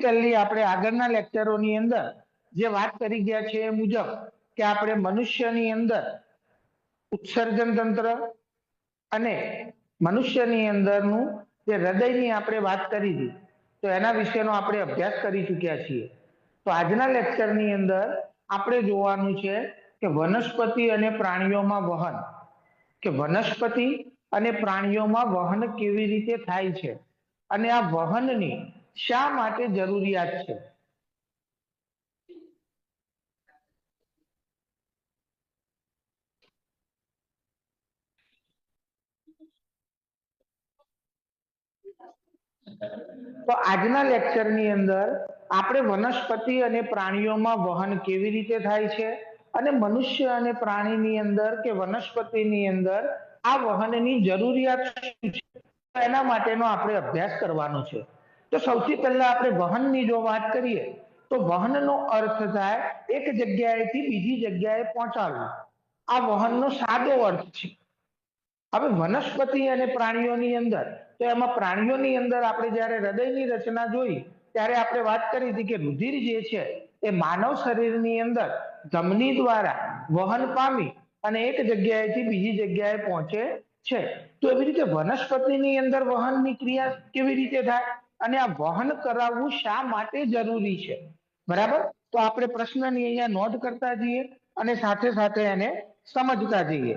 પહેલી આપણે આગળના લેક્ચરોની અંદર જે વાત કરી ગયા છે એ મુજબ કે આપણે મનુષ્યની અંદર ઉત્સર્જન તંત્ર અને મનુષ્યની અંદરનું જે હૃદયની આપણે વાત કરી હતી, તો એના વિશેનો આપણે અભ્યાસ કરી ચૂક્યા છીએ. તો આજના લેક્ચરની અંદર આપણે જોવાનું છે કે વનસ્પતિ અને પ્રાણીઓમાં વહન, કે વનસ્પતિ અને પ્રાણીઓમાં વહન કેવી રીતે થાય છે અને આ વહનની શા માટે જરૂરિયાત છે. તો આજના લેક્ચરની અંદર આપણે વનસ્પતિ અને પ્રાણીઓમાં વહન કેવી રીતે થાય છે અને મનુષ્ય અને પ્રાણીની અંદર કે વનસ્પતિની અંદર આ વહનની જરૂરિયાત શું છે, એના માટેનો આપણે અભ્યાસ કરવાનો છે. તો સૌથી પહેલા આપણે વહનની જો વાત કરીએ તો વહનનો અર્થ થાય એક જગ્યાએથી બીજી જગ્યાએ પહોંચાડવું. આ વહનનો સાદો અર્થ છે. હવે વનસ્પતિ અને પ્રાણીઓની અંદર, તો એમાં પ્રાણીઓની અંદર આપણે જ્યારે હૃદયની રચના જોઈ ત્યારે આપણે વાત કરી હતી કે રુધિર જે છે એ માનવ શરીરની અંદર ધમની દ્વારા વહન પામી અને એક જગ્યાએથી બીજી જગ્યાએ પહોંચે છે. તો એવી રીતે વનસ્પતિની અંદર વહનની ક્રિયા કેવી રીતે થાય અને આ વહન કરાવવું શા માટે જરૂરી છે, બરાબર. તો આપણે પ્રશ્નની અહીંયા નોંધ કરતા જઈએ અને સાથે સાથે એને સમજતા જઈએ.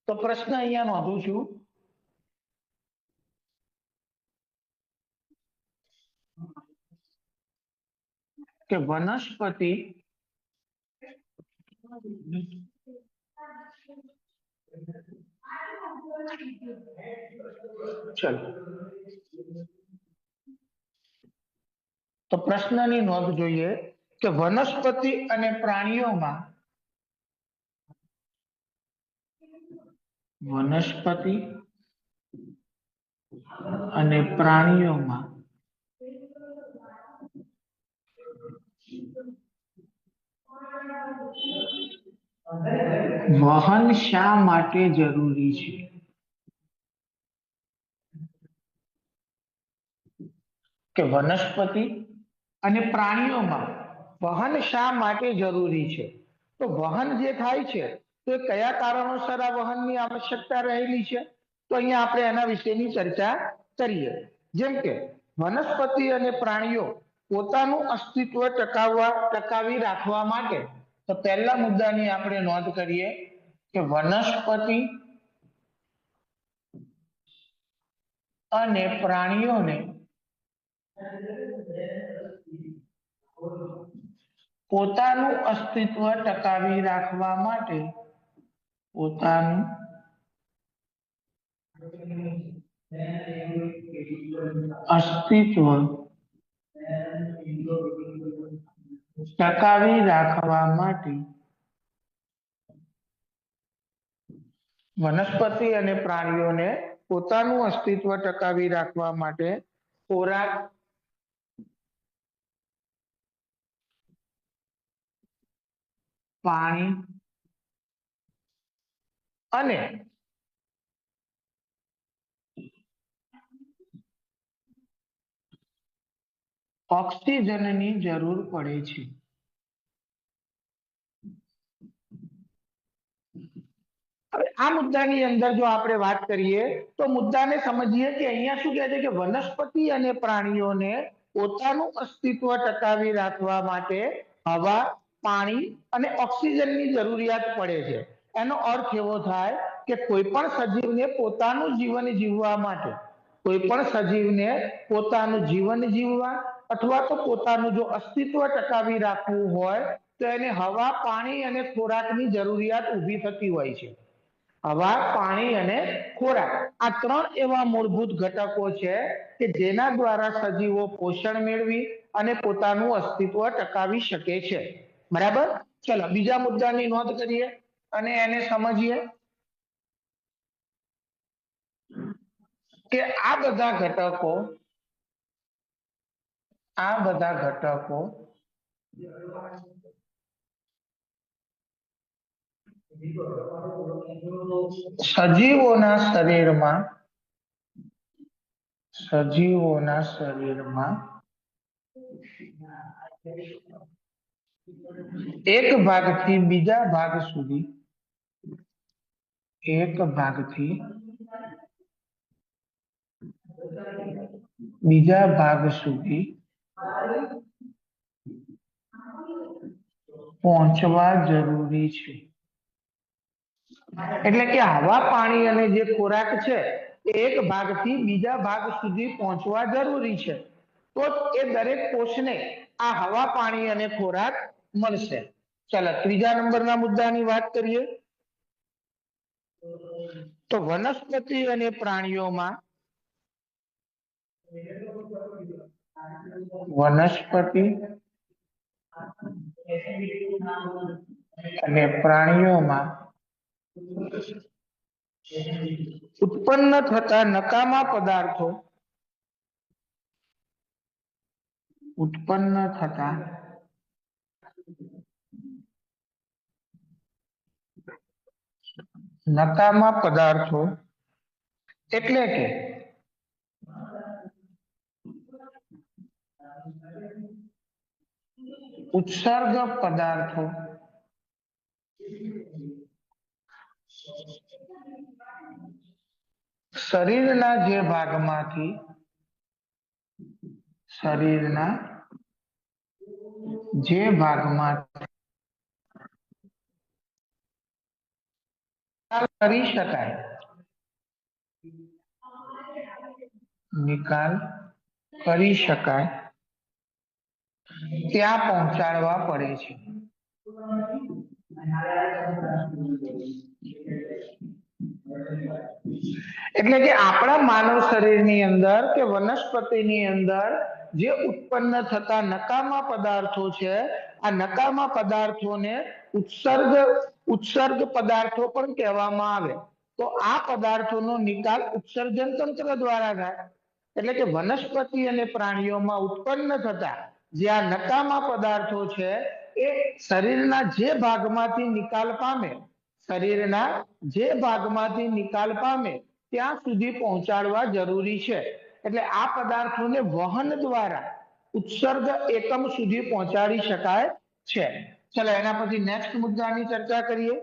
તો પ્રશ્ન અહીંયા નોંધું છું કે વનસ્પતિ ચલો, તો પ્રશ્નની નોંધ જોઈએ કે વનસ્પતિ અને પ્રાણીઓમાં વનસ્પતિ અને પ્રાણીઓમાં વહન શા માટે જરૂરી છે. કે વનસ્પતિ અને પ્રાણીઓમાં વહન શા માટે જરૂરી છે. તો વહન જે થાય છે તો એ કયા કારણોસર આ વહનની આવશ્યકતા રહેલી છે, તો અહીંયા આપણે એના વિશેની ચર્ચા કરીએ. જેમ કે વનસ્પતિ અને પ્રાણીઓ પોતાનું અસ્તિત્વ ટકાવી રાખવા માટે, તો પહેલા મુદ્દાની આપણે નોંધ કરીએ કે વનસ્પતિ અને પ્રાણીઓને પોતાનું અસ્તિત્વ ટકાવી રાખવા માટે પોતાનું અસ્તિત્વ ટકાવી રાખવા માટે વનસ્પતિ અને પ્રાણીઓને પોતાનું અસ્તિત્વ ટકાવી રાખવા માટે ખોરાક, પાણી અને ઓક્સિજનની જરૂર પડે છે. હવે આ મુદ્દાની અંદર જો આપણે વાત કરીએ તો મુદ્દાને સમજીએ કે અહીંયા શું કહે છે કે વનસ્પતિ અને પ્રાણીઓને પોતાનું અસ્તિત્વ ટકાવી રાખવા માટે હવા, પાણી અને ઓક્સિજનની જરૂરિયાત પડે છે. એનો અર્થ એવો થાય કે કોઈ પણ સજીવને પોતાનું જીવન જીવવા માટે, કોઈ પણ સજીવને પોતાનું જીવન જીવવા અથવા તો પોતાનું જો અસ્તિત્વ ટકાવી રાખવું હોય તો એને હવા, પાણી અને ખોરાકની જરૂરિયાત ઊભી થતી હોય છે. હવા, પાણી અને ખોરાક, આ ત્રણ એવા મૂળભૂત ઘટકો છે કે જેના દ્વારા સજીવો પોષણ મેળવી અને પોતાનું અસ્તિત્વ ટકાવી શકે છે. બરાબર. ચલો બીજા મુદ્દાની નોંધ કરીએ અને એને સમજીએ કે આ બધા ઘટકો સજીવોના શરીરમાં સજીવોના શરીરમાં એક ભાગથી બીજા ભાગ સુધી એક ભાગથી બીજા ભાગ સુધી પહોંચવા જરૂરી છે. એટલે કે હવા પાણી અને જે ખોરાક છે એ એક ભાગથી બીજા ભાગ સુધી પહોંચવા જરૂરી છે, તો એ દરેક કોષને આ હવા પાણી અને ખોરાક મળશે. ચાલો ત્રીજા નંબરના મુદ્દાની વાત કરીએ તો વનસ્પતિ અને પ્રાણીઓમાં વનસ્પતિ અને પ્રાણીઓમાં ઉત્પન્ન થતા નકામા પદાર્થો ઉત્પન્ન થતા નકામા પદાર્થો એટલે કે ઉત્સર્ગ પદાર્થો શરીરના જે ભાગમાંથી શરીરના જે ભાગમાં કરી શકાય નિકાલ કરી શકાય ત્યાં પહોંચાડવા પડે છે. એટલે કે આપણા માનવ શરીરની અંદર કે વનસ્પતિની અંદર જે ઉત્પન્ન થતા નકામા પદાર્થો છે આ નકામા પદાર્થોને ઉત્સર્ગ ઉત્સર્ગ પદાર્થો પણ કહેવામાં આવે. તો આ પદાર્થોનો નિકાલ ઉત્સર્જન તંત્ર દ્વારા થાય. એટલે કે વનસ્પતિ અને પ્રાણીઓમાં ઉત્પન્ન થતા જે આ નકામા પદાર્થો છે એ શરીરના જે ભાગમાંથી નિકાલ પામે શરીરના જે ભાગમાંથી નિકાલ પામે ત્યાં સુધી પહોંચાડવા જરૂરી છે. એટલે આ પદાર્થોને વહન દ્વારા ઉત્સર્ગ એકમ સુધી પહોંચાડી શકાય છે. ચલો એના પછી નેક્સ્ટ મુદ્દાની ચર્ચા કરીએ.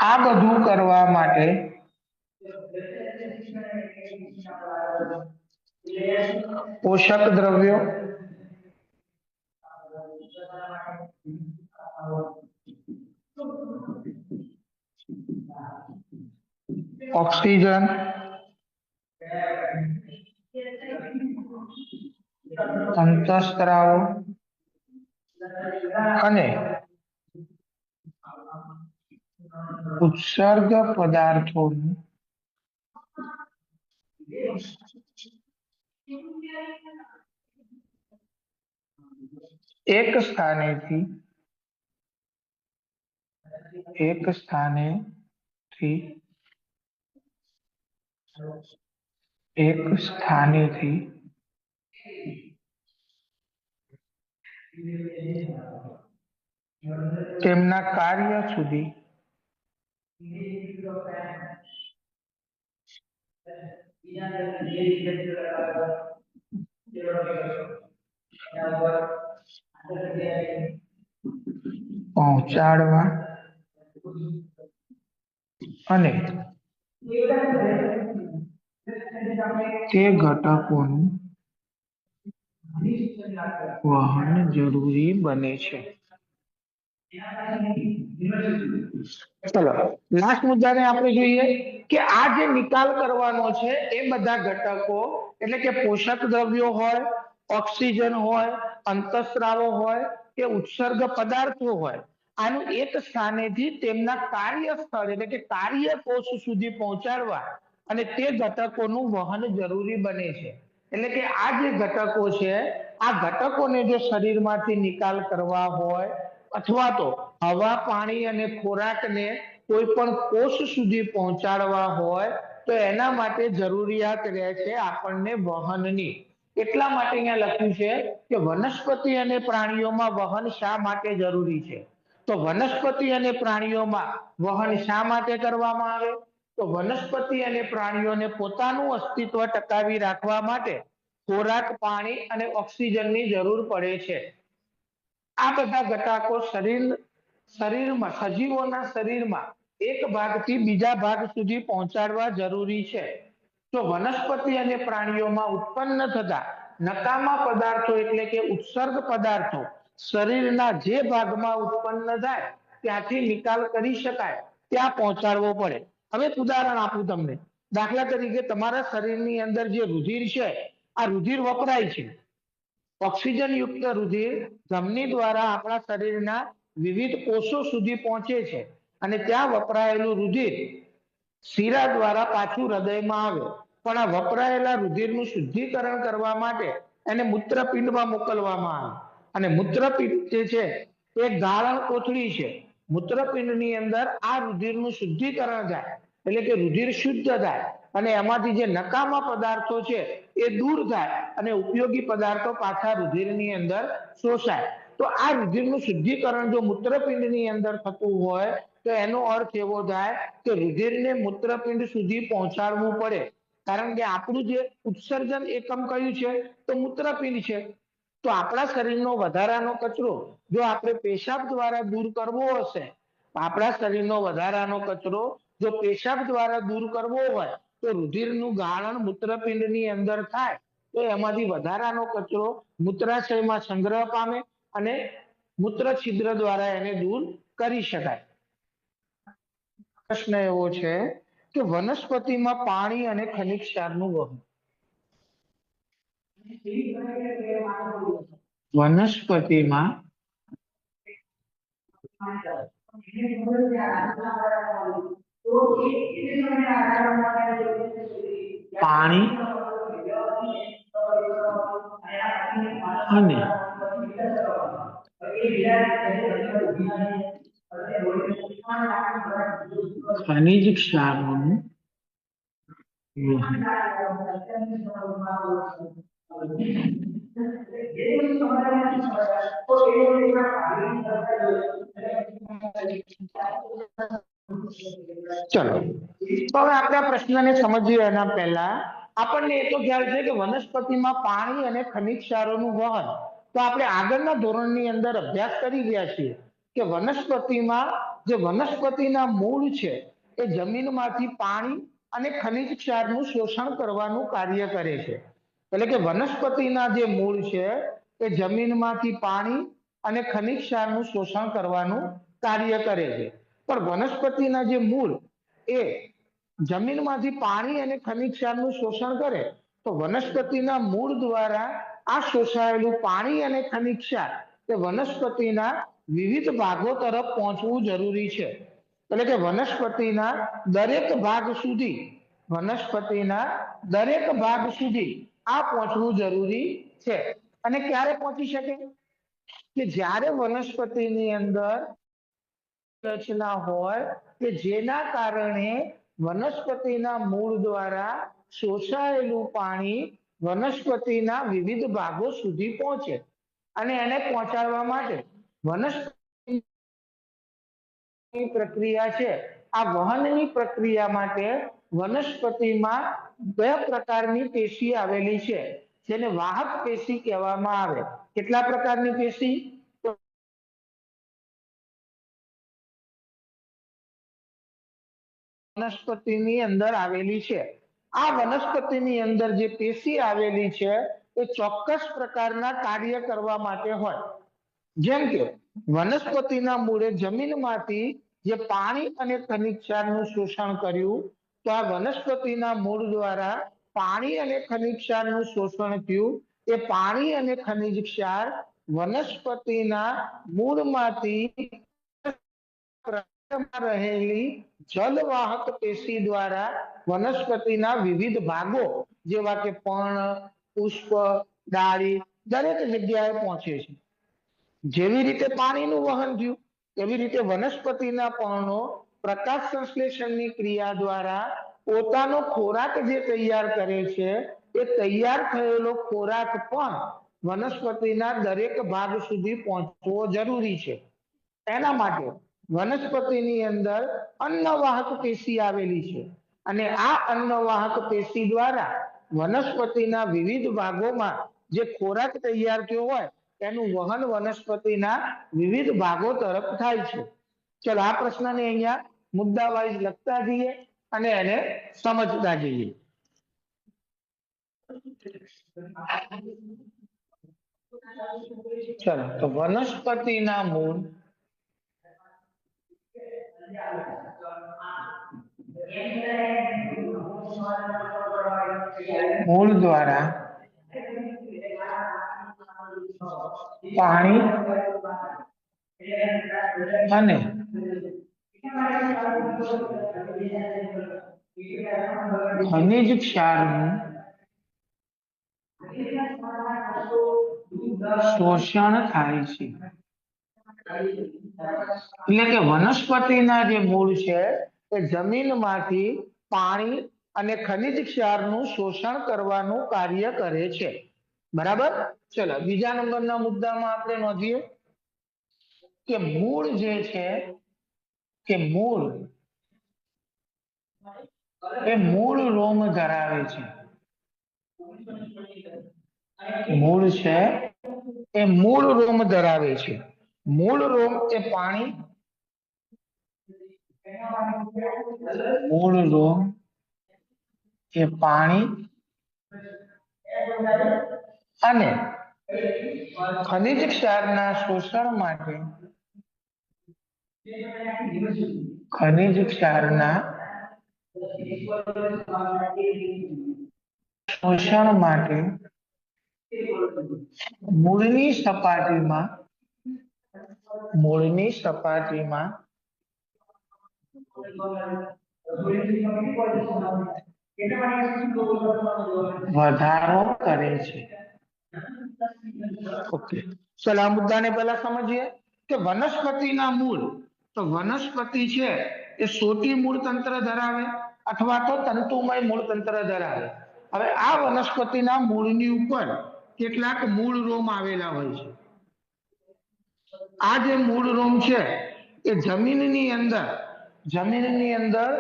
આ બધું કરવા માટે પોષક દ્રવ્યો ઓક્સિજન અંતઃસ્ત્રાવો અને ઉત્સર્ગ પદાર્થોનું એક સ્થાનેથી એક સ્થાનેથી તેમના કાર્ય સુધી પહોંચાડવા અને તે ઘટકોનું વહન જરૂરી બને છે. ચલો લાસ્ટ મુદ્દાને આપણે જોઈએ કે આ જે નિકાલ કરવાનો છે એ બધા ઘટકો એટલે કે પોષક દ્રવ્યો હોય, ઓક્સિજન હોય, અંતઃસ્ત્રાવો હોય કે ઉત્સર્ગ પદાર્થો હોય, આનું એક સ્થાનેથી તેમના કાર્ય સ્થળ એટલે કે કાર્ય કોષ સુધી પહોંચાડવા અને તે ઘટકોનું વહન જરૂરી બને છે. એટલે કે આ જે ઘટકો છે આ ઘટકોને જો શરીરમાંથી નિકાલ કરવા હોય અથવા તો હવા પાણી અને ખોરાકને કોઈ પણ કોષ સુધી પહોંચાડવા હોય તો એના માટે જરૂરિયાત રહે છે આપણને વહનની. એટલા માટે અહીંયા લખ્યું છે કે વનસ્પતિ અને પ્રાણીઓમાં વહન શા માટે જરૂરી છે. તો વનસ્પતિ અને પ્રાણીઓમાં વહન શા માટે કરવામાં આવે, તો વનસ્પતિ અને પ્રાણીઓને પોતાનું અસ્તિત્વ ટકાવી રાખવા માટે ખોરાક, પાણી અને ઓક્સિજનની જરૂર પડે છે. આ બધા ઘટકો શરીરમાં સજીવોના શરીરમાં એક ભાગથી બીજા ભાગ સુધી પહોંચાડવા જરૂરી છે. તો વનસ્પતિ અને પ્રાણીઓમાં ઉત્પન્ન થતા નકામા પદાર્થો એટલે કે ઉત્સર્ગ પદાર્થો શરીરના જે ભાગમાં ઉત્પન્ન થાય ત્યાંથી નિકાલ કરી શકાય ત્યાં પહોંચાડવો પડે. હવે એક ઉદાહરણ આપું તમને. દાખલા તરીકે તમારા શરીરની અંદર જે રુધિર છે, આ રુધિર વપરાય છે. ઓક્સિજન યુક્ત રુધિર ધમની દ્વારા આપણા શરીરના વિવિધ કોષો સુધી પહોંચે છે અને ત્યાં વપરાયેલું રુધિર શીરા દ્વારા પાછું હૃદયમાં આવે. પણ આ વપરાયેલા રુધિરનું શુદ્ધિકરણ કરવા માટે એને મૂત્રપિંડમાં મોકલવામાં આવે. અને મૂત્રપિંડ જે છે એ ગાળણ કોથળી છે. મૂત્રપિંડની અંદર આ રુધિરનું શુદ્ધિકરણ થાય એટલે કે રુધિર શુદ્ધ થાય અને એમાંથી જે નકામા પદાર્થો છે એ દૂર થાય અને ઉપયોગી પદાર્થો પાછા રુધિરની અંદર શોષાય. તો આ રુધિરનું શુદ્ધિકરણ જો મૂત્રપિંડની અંદર થતું હોય તો એનો અર્થ એવો થાય કે રુધિરને મૂત્રપિંડ સુધી પહોંચાડવું પડે. કારણ કે આપણું જે ઉત્સર્જન એકમ કયું છે તો મૂત્રપિંડ છે. તો આપણા શરીરનો વધારાનો કચરો જો આપણે પેશાબ દ્વારા દૂર કરવો હશે, આપણા શરીરનો વધારાનો કચરો જો પેશાબ દ્વારા દૂર કરવો હોય તો રુધિરનું ગાળણ મૂત્રપિંડની અંદર થાય તો એમાંથી વધારાનો કચરો મૂત્રાશયમાં સંગ્રહ પામે અને મૂત્ર છિદ્ર દ્વારા એને દૂર કરી શકાય. પ્રશ્ન એવો છે કે વનસ્પતિમાં પાણી અને ખનિજ ક્ષારનું વહન. વનસ્પતિમાં પાણી અને ખનિજ ક્ષારોનું વહન. ચલો, તો હવે આપણે આ પ્રશ્નને સમજીએ એના પહેલા આપણને એ તો ખ્યાલ છે કે વનસ્પતિમાં પાણી અને ખનિજ ક્ષારોનું વહન તો આપણે આગળના ધોરણની અંદર અભ્યાસ કરી રહ્યા છીએ કે વનસ્પતિમાં જે વનસ્પતિના મૂળ છે એ જમીનમાંથી પાણી અને ખનિજ ક્ષારનું શોષણ કરવાનું કાર્ય કરે છે. એટલે કે વનસ્પતિના જે મૂળ છે એ જમીનમાંથી પાણી અને ખનિજ ક્ષારનું શોષણ કરવાનું કાર્ય કરે છે. પણ વનસ્પતિના જે મૂળ એ જમીનમાંથી પાણી અને ખનિજ ક્ષારનું શોષણ કરે તો વનસ્પતિના મૂળ દ્વારા આ શોષાયેલું પાણી અને ખનિજ ક્ષાર એ વનસ્પતિના વિવિધ ભાગો તરફ પહોંચવું જરૂરી છે. એટલે કે વનસ્પતિના દરેક ભાગ સુધી આ પહોંચવું જરૂરી છે. અને ક્યારે પહોંચી શકે કે જ્યારે વનસ્પતિની અંદર રચના હોય કે જેના કારણે વનસ્પતિના મૂળ દ્વારા શોષાયેલું પાણી વનસ્પતિના વિવિધ ભાગો સુધી પહોંચે અને એને પહોંચાડવા માટે વનસ્પતિ પ્રક્રિયા છે. આ વહનની પ્રક્રિયા માટે વનસ્પતિમાં બે પ્રકારની પેશી આવેલી છે જેને વાહક પેશી કહેવામાં આવે. કેટલા પ્રકારની પેશી? વનસ્પતિની અંદર આવેલી છે. આ વનસ્પતિની અંદર જે પેશી આવેલી છે એ ચોક્કસ પ્રકારના કાર્ય કરવા માટે હોય. જેમ કે વનસ્પતિના મૂળે જમીનમાંથી જે પાણી અને ખનિજ ક્ષારનું શોષણ કર્યું તો આ વનસ્પતિના મૂળ દ્વારા પાણી અને ખનિજ ક્ષારનું શોષણ થયું. એ પાણી અને ખનિજ ક્ષાર વનસ્પતિના મૂળમાંથી રહેલી જલવાહક પેશી દ્વારા વનસ્પતિના વિવિધ ભાગો જેવા કે પર્ણ, પુષ્પ, ડાળી દરેક જગ્યાએ પહોંચે છે. જેવી રીતે પાણીનું વહન થયું એવી રીતે વનસ્પતિના પર્ણો પ્રકાશ સંશ્લેષણની ક્રિયા દ્વારા પોતાનો ખોરાક જે તૈયાર કરે છે એ તૈયાર થયેલો ખોરાક પણ વનસ્પતિના દરેક ભાગ સુધી પહોંચવો જરૂરી છે. એના માટે વનસ્પતિની અંદર અન્નવાહક પેશી આવેલી છે અને આ અન્નવાહક પેશી દ્વારા વનસ્પતિના વિવિધ ભાગોમાં જે ખોરાક તૈયાર થયો હોય તેનું વહન વનસ્પતિના વિવિધ ભાગો તરફ થાય છે. ચલો આ પ્રશ્નને અહીંયા મુદ્દા વાઇઝ લખતા જઈએ અને એને સમજતા જઈએ. ચલો તો વનસ્પતિના મૂળ મૂળ દ્વારા પાણી અને ખનિજ ક્ષારનું શોષણ થાય છે. એટલે કે વનસ્પતિના જે મૂળ છે એ જમીનમાંથી પાણી અને ખનિજ ક્ષારનું શોષણ કરવાનું કાર્ય કરે છે. બરાબર. ચલો બીજા નંબરના મુદ્દામાં આપણે નોંધીએ કે મૂળ જે છે કે મૂળ એ મૂળ રોમ ધરાવે છે. મૂળ છે એ મૂળ રોમ ધરાવે છે. મૂળ રોમ એ પાણી મૂળ રોમ એ પાણી અને ખનિજ ક્ષારના શોષણ માટે ખનિજ ક્ષારના શોષણ માટે મૂળની સપાટીમાં વધારો કરે છે. ઓકે. ચલો આ મુદ્દાને પહેલા સમજીએ કે વનસ્પતિના મૂળ તો વનસ્પતિ છે એ સોટી મૂળ તંત્ર ધરાવે અથવા તો તંતુમય મૂળ તંત્ર ધરાવે. હવે આ વનસ્પતિના મૂળની ઉપર કેટલાક મૂળ રોમ આવેલા હોય છે. આ જે મૂળ રોમ છે એ જમીનની અંદર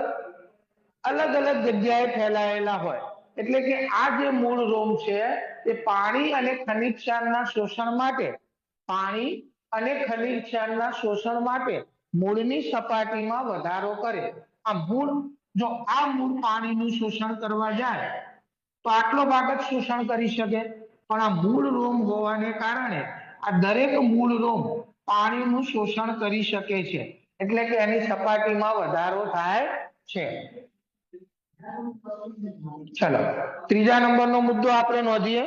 અલગ અલગ જગ્યાએ ફેલાયેલા હોય. એટલે કે આ જે મૂળ રોમ છે એ પાણી અને ખનિજ ક્ષારના શોષણ માટે મૂળની સપાટીમાં વધારો કરે. આ મૂળ પાણીનું શોષણ કરવા જાય તો આટલો ભાગ જ શોષણ કરી શકે, પણ આ મૂળ રોમ હોવાને કારણે આ દરેક મૂળ રોમ પાણીનું શોષણ કરી શકે છે. એટલે કે એની સપાટીમાં વધારો થાય છે. ચલો ત્રીજા નંબરનો મુદ્દો આપણે નોંધીએ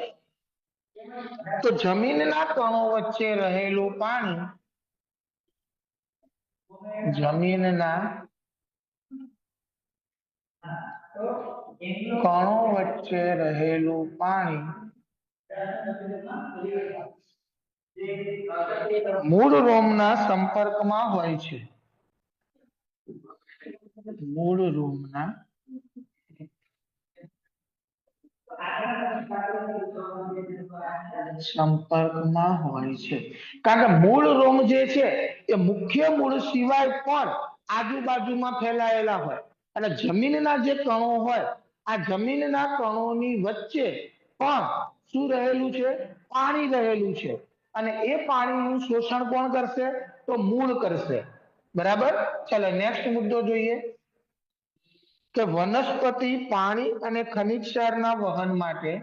તો જમીનના કણો વચ્ચે રહેલું પાણી જમીનના કણો વચ્ચે રહેલું પાણી મૂળ રોમના સંપર્કમાં હોય છે. મૂળ રોમના સંપર્કમાં હોય છે. કારણ કે મૂળ રોમ જે છે એ મુખ્ય મૂળ સિવાય પણ આજુબાજુમાં ફેલાયેલા હોય અને જમીનના જે કણો હોય આ જમીનના કણોની વચ્ચે પણ શું રહેલું છે? પાણી રહેલું છે. અને એ પાણીનું શોષણ કોણ કરશે? તો મૂળ કરશે. બરાબર. ચાલો નેક્સ્ટ મુદ્દો જોઈએ કે વનસ્પતિ પાણી અને ખનિજ ક્ષારના વહન માટે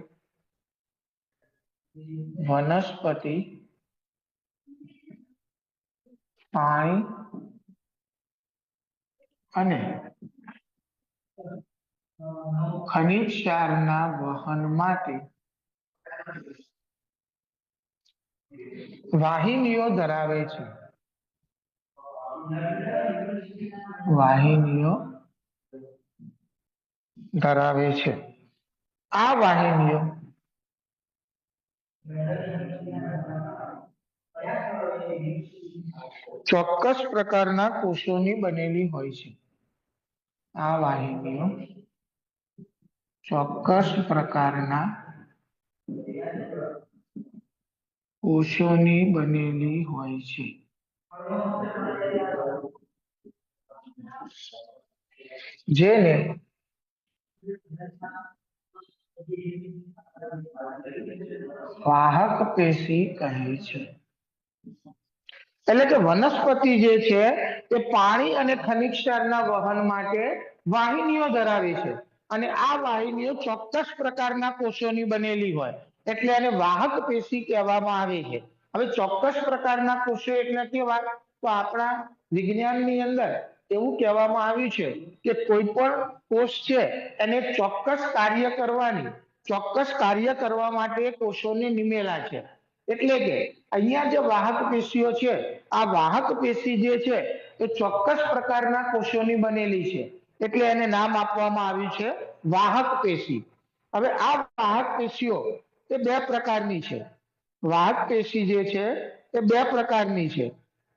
પાણી અને ખનિજ ક્ષારના વહન માટે વાહિનીઓ ધરાવે છે. આ વાહિનીઓ ચોક્કસ પ્રકારના કોષોની બનેલી હોય છે. આ વાહિનીઓ ચોક્કસ પ્રકારના કોષોની બનેલી હોય છે. જેને વાહક પેશી કહે છે. એટલે કે વનસ્પતિ જે છે તે પાણી અને ખનિજ ક્ષારના વહન માટે વાહિનીઓ ધરાવે છે અને આ વાહિનીઓ ચોક્કસ પ્રકારના કોષોની બનેલી હોય એટલે એને વાહક પેશી કહેવામાં આવે છે. હવે ચોક્કસ પ્રકારના કોષો એટલે કેવા? તો આપણા વિજ્ઞાનની અંદર એવું કહેવામાં આવ્યું છે કે કોઈ પણ કોષ છે એને ચોક્કસ કાર્ય કરવા માટે કોષોને નિમેલા છે. એટલે કે અહીંયા જે વાહક પેશીઓ છે આ વાહક પેશી જે છે એ ચોક્કસ પ્રકારના કોષોની બનેલી છે એટલે એને નામ આપવામાં આવ્યું છે વાહક પેશી. હવે આ વાહક પેશીઓ એ બે પ્રકારની છે. વાહક પેશી જે છે એ બે પ્રકારની છે.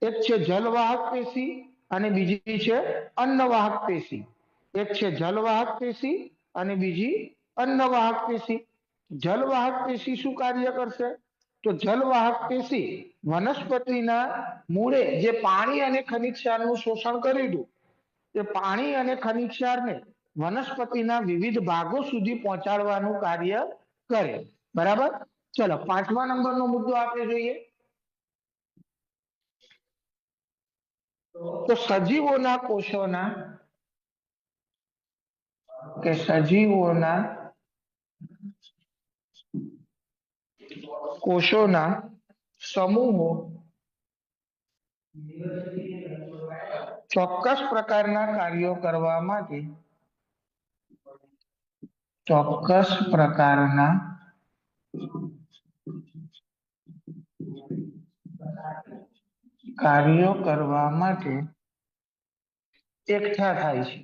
એક છે જલવાહક પેશી અને બીજી છે અન્નવાહક પેશી. એક છે જલવાહક પેશી અને બીજી અન્નવાહક પેશી. જલવાહક પેશી શું કાર્ય કરશે? તો જલવાહક પેશી વનસ્પતિના મૂળે જે પાણી અને ખનિજ ક્ષારનું શોષણ કર્યું હતું તે પાણી અને ખનિજ ક્ષારને વનસ્પતિના વિવિધ ભાગો સુધી પહોંચાડવાનું કાર્ય કરે. બરાબર. ચલો 5મા નંબરનો મુદ્દો આપણે જોઈએ તો સજીવોના કોષોના સમૂહો ચોક્કસ પ્રકારના કાર્યો કરવા માટે ચોક્કસ પ્રકારના કાર્યો કરવા માટે એકઠા થાય છે.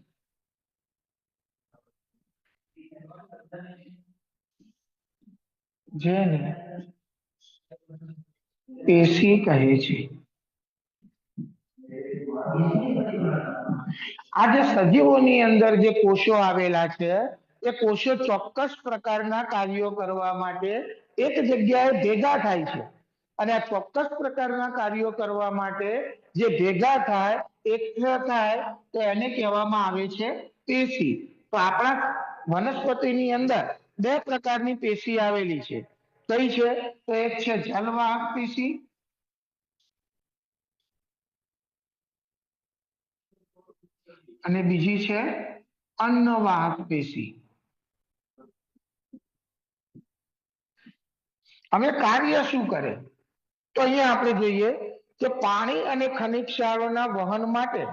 જેને પેશી કહે છે. આ જે સજીવોની અંદર જે કોષો આવેલા છે એ કોષો ચોક્કસ પ્રકારના કાર્યો કરવા માટે એક જગ્યાએ ભેગા થાય છે અને આ ચોક્કસ પ્રકારના કાર્યો કરવા માટે જે ભેગા થાય એકઠા થાય તો એને કહેવામાં આવે છે પેશી. તો આપણા વનસ્પતિની અંદર બે પ્રકારની પેશી આવેલી છે. કઈ છે? તો એક છે જલવાહક પેશી અને બીજી છે અન્નવાહક પેશી. હવે કાર્ય શું કરે? તો અહીંયા આપણે જોઈએ કે પાણી અને ખનિજ ક્ષારોના વહન માટે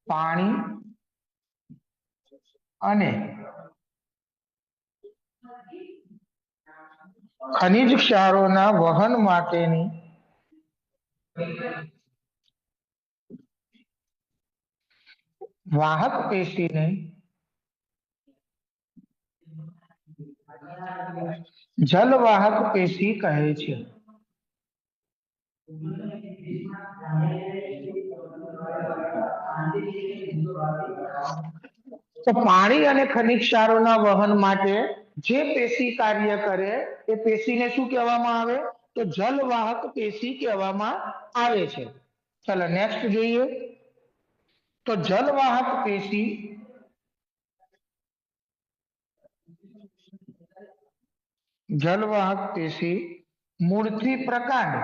પાણી અને ખનિજ ક્ષારોના વહન માટેની વાહક પેશીને જલવાહક પેશી કહે છે. તો પાણી અને ખનિજ ક્ષારોના વહન માટે જે પેશી કાર્ય કરે એ પેશીને શું કહેવામાં આવે? તો જલવાહક પેશી કહેવામાં આવે છે. ચલો નેક્સ્ટ જોઈએ તો જલવાહક પેશી મૂળથી પ્રકાંડ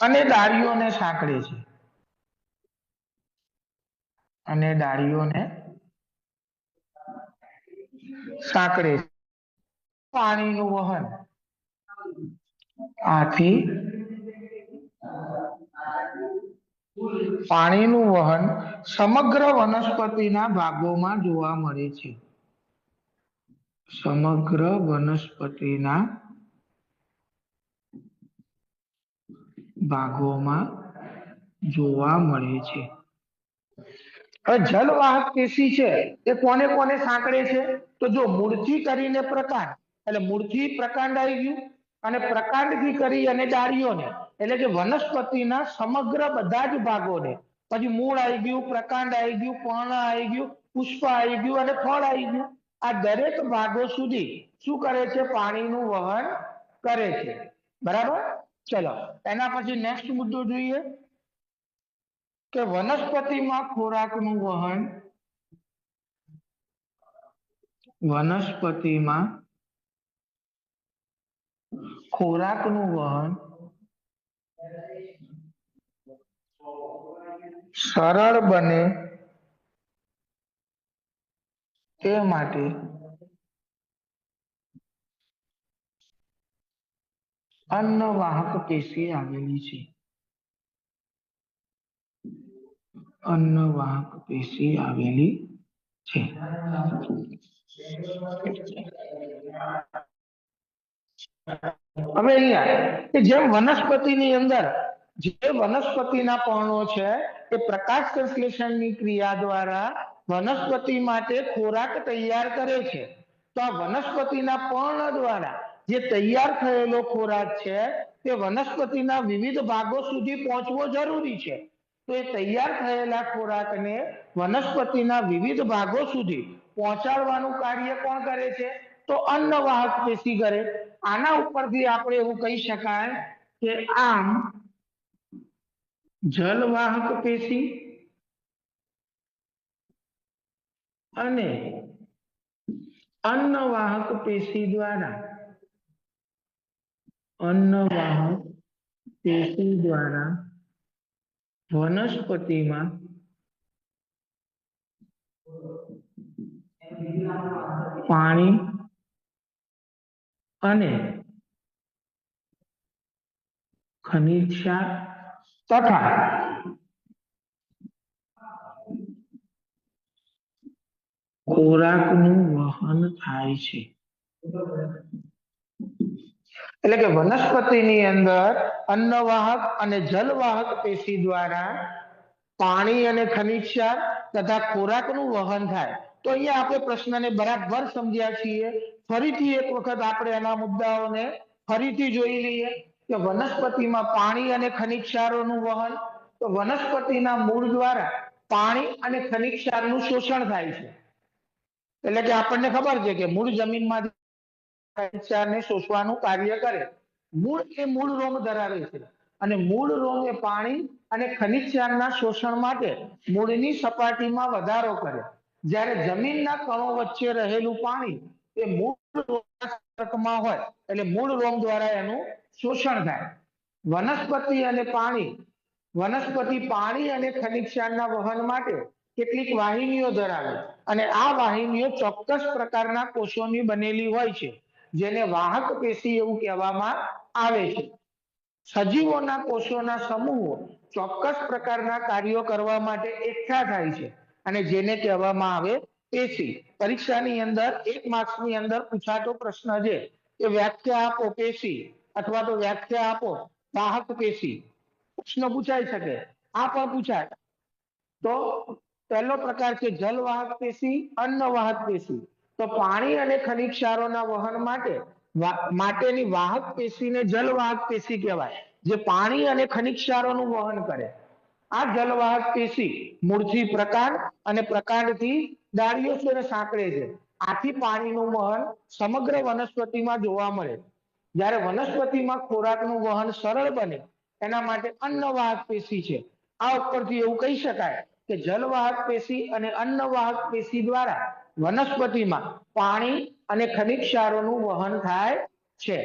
અને ડાળીઓને સાંકળે છે. પાણીનું વહન આથી પાણીનું વહન સમગ્ર વનસ્પતિના ભાગોમાં જોવા મળે છે. સમગ્ર વનસ્પતિના ભાગોમાં જોવા મળે છે. હવે જલવાહક પેશી છે એ કોને કોને સાંકળે છે? તો જો મૂળથી કરીને પ્રકાંડ એટલે મૂળથી પ્રકાંડ આવી ગયું અને પ્રકાંડથી કરી અને ડાળીઓને એટલે કે વનસ્પતિના સમગ્ર બધા જ ભાગોને, પછી મૂળ આવી ગયું, પ્રકાંડ આવી ગયું, પર્ણ આવી ગયું, પુષ્પ આવી ગયું અને ફળ આવી ગયું, આ દરેક ભાગો સુધી શું કરે છે? પાણીનું વહન કરે છે। બરાબર, ચલો એના પછી નેક્સ્ટ મુદ્દો જોઈએ કે વનસ્પતિમાં ખોરાકનું વહન, વનસ્પતિમાં ખોરાકનું વહન સરળ બને તે માટે અન્નવાહક પેશી આવેલી છે। અન્નવાહક પેશી આવેલી છે। હવે અહીંયા કે જેમ વનસ્પતિની અંદર જે વનસ્પતિના પર્ણો છે એ પ્રકાશ સંશ્લેષણની ક્રિયા દ્વારા વનસ્પતિ માટે ખોરાક તૈયાર કરે છે, તો આ વનસ્પતિના પર્ણ દ્વારા જે તૈયાર થયેલો ખોરાક છે તે વનસ્પતિના વિવિધ ભાગો સુધી પહોંચવો જરૂરી છે। તો એ તૈયાર થયેલા ખોરાકને વનસ્પતિના વિવિધ ભાગો સુધી પહોંચાડવાનું કાર્ય કોણ કરે છે? તો અન્નવાહક પેશી કરે। આના ઉપરથી આપણે એવું કહી શકાય કે આમ જલવાહક પેશી અને અન્નવાહક પેશી દ્વારા વનસ્પતિમાં પાણી અને ખનિજ ક્ષાર તથા ખોરાકનું વહન થાય છે। એટલે કે વનસ્પતિની અંદર અન્નવાહક અને જલવાહક પેશી દ્વારા પાણી અને ખનિજ ક્ષાર તથા ખોરાકનું વહન થાય। તો અહીંયા આપણે પ્રશ્નને બરાબર સમજ્યા છીએ। ફરીથી એક વખત આપણે એના મુદ્દાઓને ફરીથી જોઈ લઈએ કે વનસ્પતિમાં પાણી અને ખનિજ ક્ષારોનું વહન, તો વનસ્પતિના મૂળ દ્વારા પાણી અને ખનિજ ક્ષારનું શોષણ થાય છે। એટલે કે આપણને ખબર છે કે મૂળ જમીનમાંથી ખનિજ ક્ષારને શોષવાનું કાર્ય કરે। મૂળ એ મૂળ રોગ ધરાવે છે અને મૂળ રોગ એ પાણી અને ખનિજ ક્ષારના શોષણ માટે મૂળની સપાટીમાં વધારો કરે, જ્યારે જમીનના કણો વચ્ચે રહેલું પાણી એ મૂળ રોગના સંપર્કમાં હોય એટલે મૂળ રોગ દ્વારા એનું શોષણ થાય। વનસ્પતિ પાણી અને ખનિજ ક્ષારના વહન માટે કેટલીક વાહિનીઓ ધરાવે અને આ વાહિનીઓ ચોક્કસ પ્રકારના કોષોની બનેલી હોય છે, જેને વાહક પેશી એવું કહેવામાં આવે છે। સજીવોના કોષોના સમૂહો ચોક્કસ પ્રકારના કાર્યો કરવા માટે એકઠા થાય છે અને જેને કહેવામાં આવે પેશી। પરીક્ષાની અંદર 1 માર્ક્સની અંદર પૂછાતો પ્રશ્ન છે કે વ્યાખ્યા આપો પેશી અથવા તો વ્યાખ્યા આપો વાહક પેશી, પ્રશ્ન પૂછાઈ શકે। આ પણ પૂછાય। તો પહેલો પ્રકાર છે જલવાહક પેશી, અન્નવાહક પેશી। તો પાણી અને ખનિજ ક્ષારોના વહન માટેની વાહક પેશીને જલવાહક પેશી કહેવાય, જે પાણી અને ખનિજ ક્ષારોનું વહન કરે। આ જલવાહક પેશી મૂળથી પ્રકાંડ અને પ્રકાંડથી ડાળીઓ સુધી સાંકળે છે। આથી પાણીનું વહન સમગ્ર વનસ્પતિમાં જોવા મળે। જ્યારે વનસ્પતિમાં ખોરાકનું વહન સરળ બને એના માટે અન્નવાહક પેશી છે। આ ઉપરથી એવું કહી શકાય કે જલવાહક પેશી અને અન્નવાહક પેશી દ્વારા વનસ્પતિમાં પાણી અને ખનિજ ક્ષારોનું વહન થાય છે।